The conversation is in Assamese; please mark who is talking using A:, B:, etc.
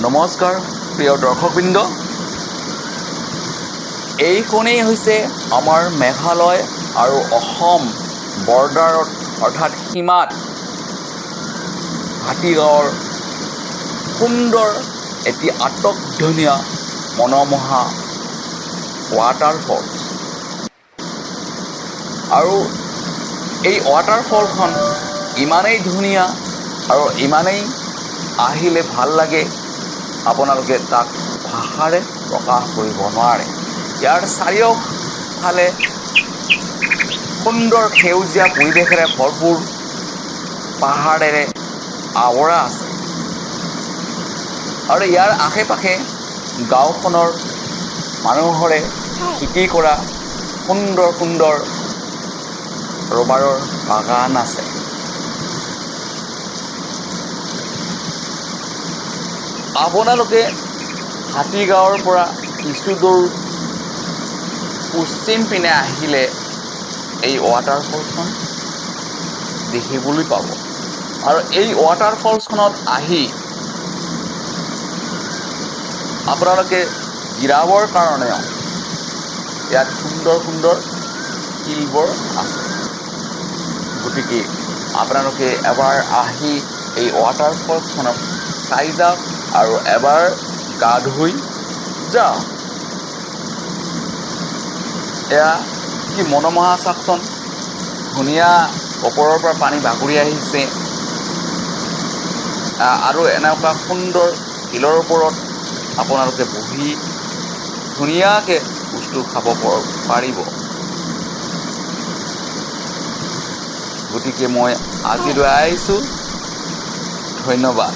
A: নমস্কাৰ প্ৰিয় দৰ্শকবৃন্দ, এইখনেই হৈছে আমাৰ মেঘালয় আৰু অসম বৰ্ডাৰত অৰ্থাৎ সীমাত হাতীগাঁৱৰ সুন্দৰ এটি আটকধুনীয়া মনোমোহা ৱাটাৰফলছ। আৰু এই ৱাটাৰফলখন ইমানেই ধুনীয়া আৰু ইমানেই আহিলে ভাল লাগে, আপোনালোকে তাক ভাষাৰে প্ৰকাশ কৰিব নোৱাৰে। ইয়াৰ চাৰিওফালে সুন্দৰ সেউজীয়া পৰিৱেশেৰে ভৰপূৰ, পাহাৰেৰে আৱৰা আছে। আৰু ইয়াৰ আশে পাশে গাঁওখনৰ মানুহৰে খেতি কৰা সুন্দৰ সুন্দৰ ৰবাৰৰ বাগান আছে। আপোনালোকে হাতীগাঁৱৰ পৰা কিছু দূৰ পশ্চিম পিনে আহিলে এই ৱাটাৰফলছখন দেখিবলৈ পাব। আৰু এই ৱাটাৰফলছখনত আহি আপোনালোকে জিৰাবৰ কাৰণেও ইয়াত সুন্দৰ সুন্দৰ শিলবোৰ আছে। গতিকে আপোনালোকে এবাৰ আহি এই ৱাটাৰফলছখনক চাই যাওক আৰু এবাৰ গা ধুই যাওক। এয়া কি মনোমোহা চাওকচোন, ধুনীয়া ওপৰৰ পৰা পানী বাগৰি আহিছে। আৰু এনেকুৱা সুন্দৰ শিলৰ ওপৰত আপোনালোকে বহি ধুনীয়াকৈ বস্তু খাব পাৰিব। গতিকে মই আজিলৈ আহিছোঁ। ধন্যবাদ।